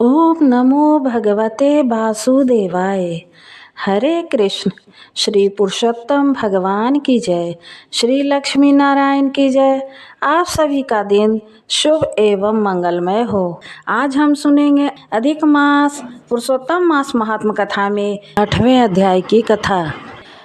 ओम नमो भगवते वासुदेवाय। हरे कृष्ण। श्री पुरुषोत्तम भगवान की जय। श्री लक्ष्मी नारायण की जय। आप सभी का दिन शुभ एवं मंगलमय हो। आज हम सुनेंगे अधिक मास पुरुषोत्तम मास महात्म कथा में 8वें अध्याय की कथा।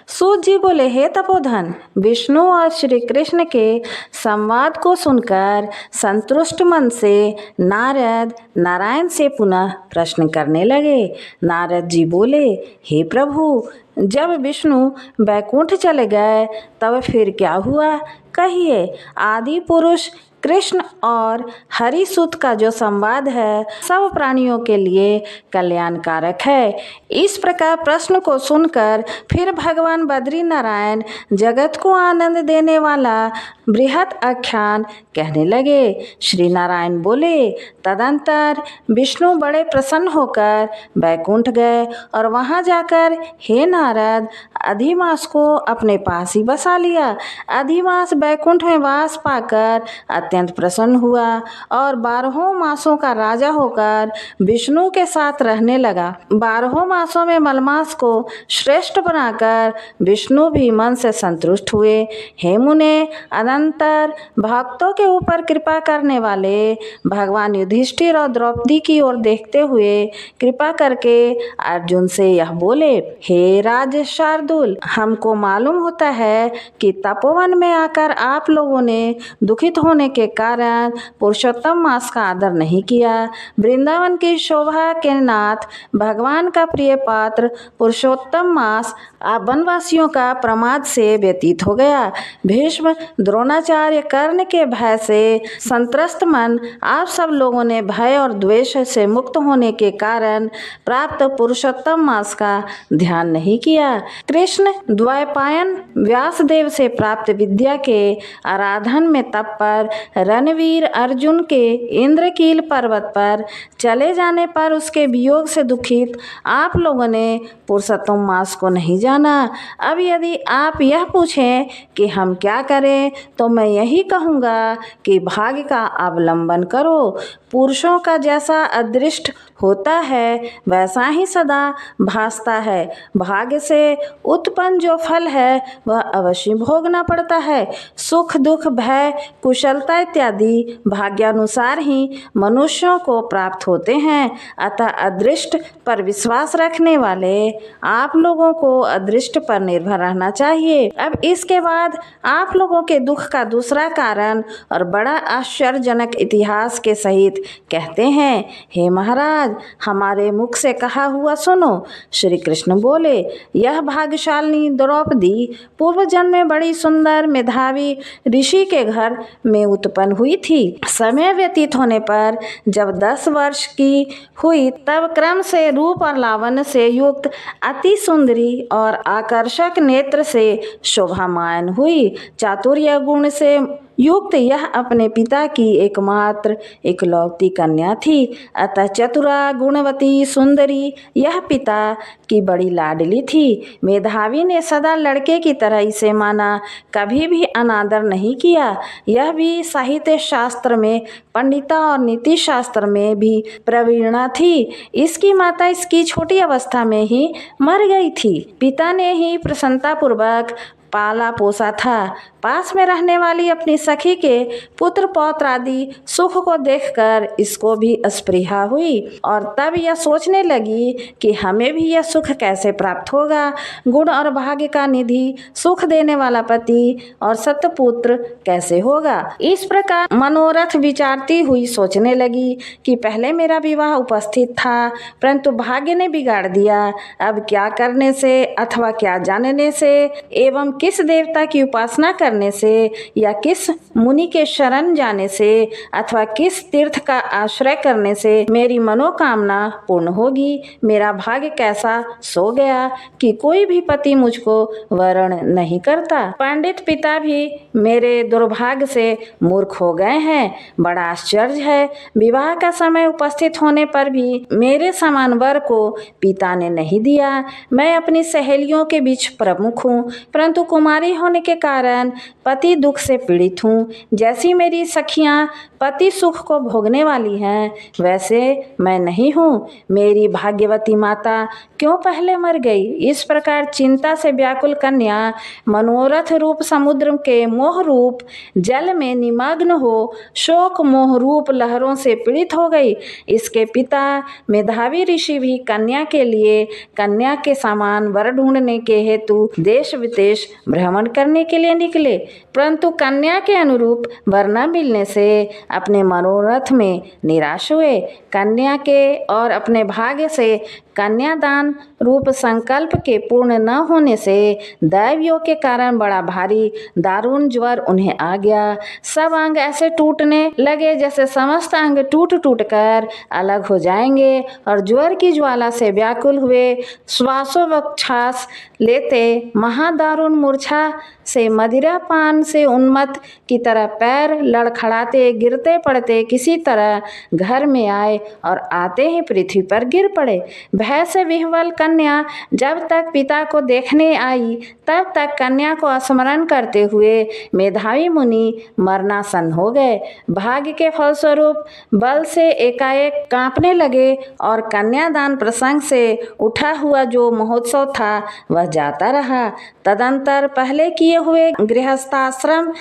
सूत जी बोले, हे तपोधन, विष्णु और श्री कृष्ण के संवाद को सुनकर संतुष्ट मन से नारद नारायण से पुनः प्रश्न करने लगे। नारद जी बोले, हे प्रभु, जब विष्णु बैकुंठ चले गए तब फिर क्या हुआ, कहिए। आदि पुरुष कृष्ण और हरिसुत का जो संवाद है सब प्राणियों के लिए कल्याणकारक है। इस प्रकार प्रश्न को सुनकर फिर भगवान बद्री नारायण जगत को आनंद देने वाला बृहत आख्यान कहने लगे। श्री नारायण बोले, तदंतर विष्णु बड़े प्रसन्न होकर बैकुंठ गए और वहां जाकर हे नारद अधिमास को अपने पास ही बसा लिया। अधिमास बैकुंठ में वास पाकर अत्यंत प्रसन्न हुआ और 12 मासों का राजा होकर विष्णु के साथ रहने लगा। 12 मासों में मलमास को श्रेष्ठ बनाकर विष्णु भी मन से संतुष्ट हुए। हे मुने, अनंतर भक्तों के ऊपर कृपा करने वाले भगवान युधिष्ठिर और द्रौपदी की ओर देखते हुए कृपा करके अर्जुन से यह बोले, हे राज शार्दुल, हमको मालूम होता है कि तपोवन में आकर आप लोगों ने दुखित होने के कारण पुरुषोत्तम मास का आदर नहीं किया। वृंदावन की शोभा के नाथ भगवान का प्रिय पात्र पुरुषोत्तम मास आप वनवासियों का प्रमाद से व्यतीत हो गया। भीष्म, द्रोणाचार्य, कर्ण के भय से संत्रस्त मन आप सब लोगों ने भय और द्वेष से मुक्त होने के कारण प्राप्त पुरुषोत्तम मास का ध्यान नहीं किया। कृष्ण द्वैपायन व्यासदेव से प्राप्त विद्या के आराधन में तत्पर रणवीर अर्जुन के इंद्रकील पर्वत पर चले जाने पर उसके वियोग से दुखित आप लोगों ने पुरुषोत्तम मास को नहीं जाना। अब यदि आप यह पूछें कि हम क्या करें, तो मैं यही कहूँगा कि भाग्य का अवलंबन करो। पुरुषों का जैसा अदृष्ट होता है वैसा ही सदा भासता है। भाग्य से उत्पन्न जो फल है वह अवश्य भोगना पड़ता है। सुख दुख भय कुशलता इत्यादि भाग्यानुसार ही मनुष्यों को प्राप्त होते हैं। अतः अदृष्ट पर विश्वास रखने वाले आप लोगों को अदृष्ट पर निर्भर रहना चाहिए। अब इसके बाद आप लोगों के दुख का दूसरा कारण और बड़ा आश्चर्यजनक इतिहास के सहित कहते हैं। हे महाराज, हमारे मुख से कहा हुआ सुनो। श्री कृष्ण बोले, यह भाग्यशालिनी द्रौपदी पूर्व जन्म में बड़ी सुंदर मेधावी ऋषि के घर में उत्पन्न हुई थी। समय व्यतीत होने पर जब 10 वर्ष की हुई तब क्रम से रूप और लावण्य से युक्त अति सुंदरी और आकर्षक नेत्र से शोभामान हुई। चातुर्य गुण से युक्त यह अपने पिता की एकमात्र इकलौती कन्या थी। अतः चतुरा गुणवती सुंदरी यह पिता की बड़ी लाडली थी। मेधावी ने सदा लड़के की तरह इसे माना, कभी भी अनादर नहीं किया। यह भी साहित्य शास्त्र में पंडिता और नीति शास्त्र में भी प्रवीणा थी। इसकी माता इसकी छोटी अवस्था में ही मर गई थी। पिता ने ही प्रसन्नतापूर्वक पाला पोसा था। पास में रहने वाली अपनी सखी के पुत्र पौत्र आदि सुख को देखकर इसको भी अस्पृहा हुई और तब यह सोचने लगी कि हमें भी यह सुख कैसे प्राप्त होगा। गुण और भाग्य का निधि सुख देने वाला पति और सतपुत्र कैसे होगा। इस प्रकार मनोरथ विचारती हुई सोचने लगी कि पहले मेरा विवाह उपस्थित था, परंतु भाग्य ने बिगाड़ दिया। अब क्या करने से अथवा क्या जानने से एवं किस देवता की उपासना करने से या किस मुनि के शरण जाने से अथवा किस तीर्थ का आश्रय करने से मेरी मनोकामना पूर्ण होगी। मेरा भाग्य कैसा सो गया कि कोई भी पति मुझको वरण नहीं करता। पंडित पिता भी मेरे दुर्भाग्य से मूर्ख हो गए हैं। बड़ा आश्चर्य है, विवाह का समय उपस्थित होने पर भी मेरे समान वर को पिता ने नहीं दिया। मैं अपनी सहेलियों के बीच प्रमुख हूँ, परंतु कुमारी होने के कारण पति दुख से पीड़ित हूँ। जैसी मेरी सखियाँ पति सुख को भोगने वाली हैं, वैसे मैं नहीं हूँ। मेरी भाग्यवती माता क्यों पहले मर गई। इस प्रकार चिंता से व्याकुल कन्या मनोरथ रूप समुद्र के मोह रूप जल में निमग्न हो शोक मोह रूप लहरों से पीड़ित हो गई। इसके पिता मेधावी ऋषि भी कन्या के लिए कन्या के समान वर ढूंढने के हेतु देश विदेश भ्रमण करने के लिए निकले, परंतु कन्या के अनुरूप वर न मिलने से अपने मनोरथ में निराश हुए। कन्या के और अपने भाग्य से कन्यादान रूप संकल्प के पूर्ण न होने से दैवयोग के कारण बड़ा भारी दारुण ज्वर उन्हें आ गया। सब अंग ऐसे टूटने लगे जैसे समस्त अंग टूट टूट कर अलग हो जाएंगे और ज्वर की ज्वाला से व्याकुल हुए श्वासोच्छ्वास लेते महादारुण मूर्छा से मदिरा पान से उन्मत्त की तरह पैर लड़खड़ाते गिरते पड़ते किसी तरह घर में आए और आते ही पृथ्वी पर गिर पड़े। भय से विह्वल कन्या जब तक पिता को देखने आई तब तक कन्या को स्मरण करते हुए मेधावी मुनि मरणासन हो गए। भाग्य के फलस्वरूप बल से एकाएक कांपने लगे और कन्यादान प्रसंग से उठा हुआ जो महोत्सव था वह जाता रहा। तदंतर पहले किए हुए गृहस्थाश्रम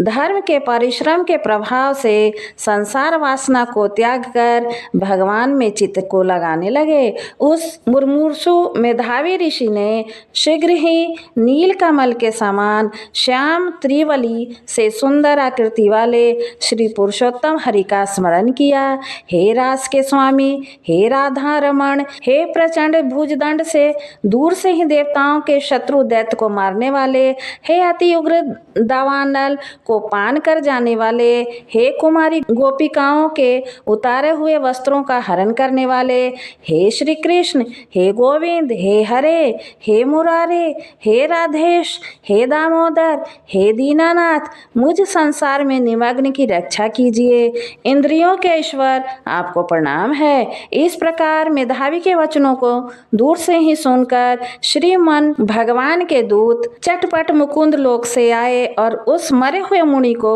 धर्म के परिश्रम के प्रभाव से संसार वासना को त्याग कर भगवान में चित्त को लगाने लगे। उस मुर्मूर्षु मेधावी ऋषि ने शीघ्र ही नील कमल के समान श्याम त्रिवली से सुंदर आकृति वाले श्री पुरुषोत्तम हरि का स्मरण किया। हे रास के स्वामी, हे राधा रमण, हे प्रचंड भुजदंड से दूर से ही देवताओं के शत्रु दैत्य को मारने वाले, हे अति उग्र दावानल को पान कर जाने वाले, हे कुमारी गोपिकाओं के उतारे हुए वस्त्रों का हरण करने वाले, हे श्री कृष्ण, हे गोविंद, हे हरे, हे मुरारे, हे राधेश, हे दामोदर, हे दीनानाथ, मुझ संसार में निमग्न की रक्षा कीजिए। इंद्रियों के ईश्वर आपको प्रणाम है। इस प्रकार मेधावी के वचनों को दूर से ही सुनकर श्रीमन भगवान के दूत चटपट मुकुंद लोक से आए और उस मरे हुए मुनि को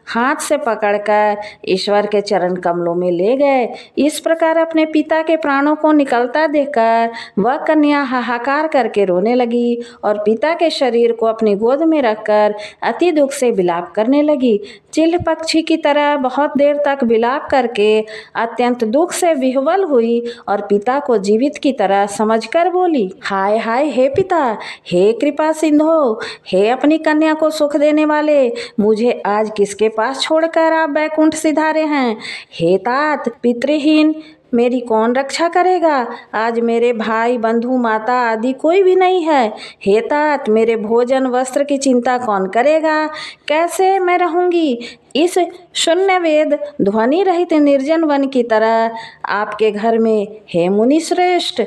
हाथ से पकड़कर ईश्वर के चरण कमलों में ले गए। इस प्रकार अपने पिता के प्राणों को निकलता देखकर वह कन्या हाहाकार करके रोने लगी और पिता के शरीर को अपनी गोद में रखकर अति दुख से विलाप करने लगी। चिल्ह पक्षी की तरह बहुत देर तक विलाप करके अत्यंत दुख से विह्वल हुई और पिता को जीवित की तरह समझकर बोली, हाय हाय हे पिता, हे कृपा सिंधु, हे अपनी कन्या को सुख देने वाले, मुझे आज किसके पास छोड़कर आप बैकुंठ सिधारे हैं। हे तात, पितृहीन मेरी कौन रक्षा करेगा। आज मेरे भाई बंधु माता आदि कोई भी नहीं है। हे तात, मेरे भोजन वस्त्र की चिंता कौन करेगा। कैसे मैं रहूंगी इस शून्य वेद ध्वनि रहित निर्जन वन की तरह आपके घर में। हे मुनि श्रेष्ठ,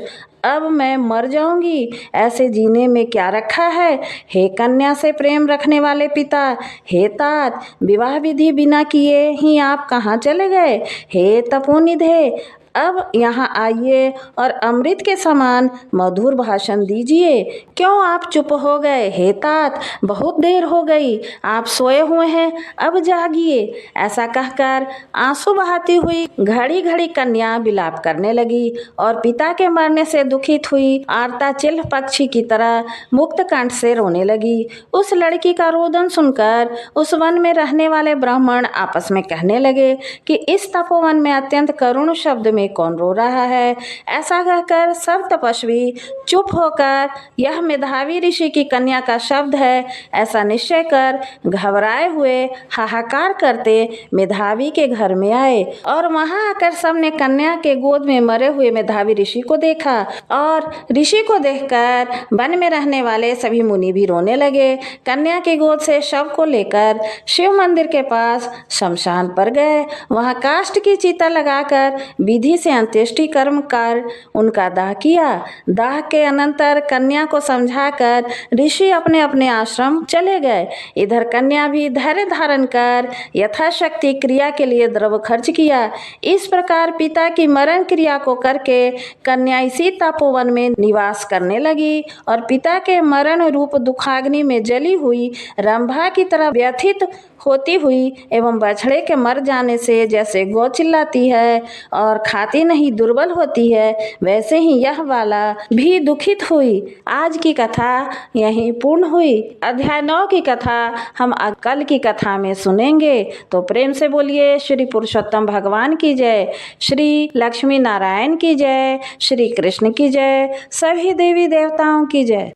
अब मैं मर जाऊंगी, ऐसे जीने में क्या रखा है। हे कन्या से प्रेम रखने वाले पिता, हे तात, विवाह विधि बिना किए ही आप कहाँ चले गए। हे तपोनिधे, अब यहाँ आइए और अमृत के समान मधुर भाषण दीजिए। क्यों आप चुप हो गए। हे तात, बहुत देर हो गई, आप सोए हुए हैं, अब जागिए। ऐसा कहकर आंसू बहाती हुई घड़ी घड़ी कन्या विलाप करने लगी और पिता के मरने से दुखित हुई आरता चिल्ह पक्षी की तरह मुक्त कंठ से रोने लगी। उस लड़की का रोदन सुनकर उस वन में रहने वाले ब्राह्मण आपस में कहने लगे कि इस तपोवन में अत्यंत करुण शब्द में कौन रो रहा है। ऐसा कहकर सब तपस्वी चुप होकर यह मेधावी ऋषि की कन्या का शब्द है ऐसा निश्चय कर घबराए हुए हाहाकार करते मेधावी के घर में आए और वहां आकर सबने कन्या के गोद में मरे हुए मेधावी ऋषि को देखा और ऋषि को देखकर वन में रहने वाले सभी मुनि भी रोने लगे। कन्या की गोद से शव को लेकर शिव मंदिर के पास शमशान पर गए। वहां काष्ठ की चिता लगाकर विधि विधि से अंत्येष्टि कर्म कर उनका दाह किया। दाह के अनंतर कन्या को समझाकर ऋषि अपने अपने आश्रम चले गए। इधर कन्या भी धैर्य धारण कर यथाशक्ति क्रिया के लिए द्रव्य खर्च किया। इस प्रकार पिता की मरण क्रिया को करके कन्या इसी तपोवन में निवास करने लगी और पिता के मरण रूप दुखाग्नि में जली हुई रंभा की तरह व्यथित होती हुई एवं बछड़े के मर जाने से जैसे गौ चिल्लाती है और खाती नहीं दुर्बल होती है, वैसे ही यह वाला भी दुखित हुई। आज की कथा यहीं पूर्ण हुई। अध्याय 9 की कथा हम कल की कथा में सुनेंगे। तो प्रेम से बोलिए श्री पुरुषोत्तम भगवान की जय, श्री लक्ष्मी नारायण की जय, श्री कृष्ण की जय, सभी देवी देवताओं की जय।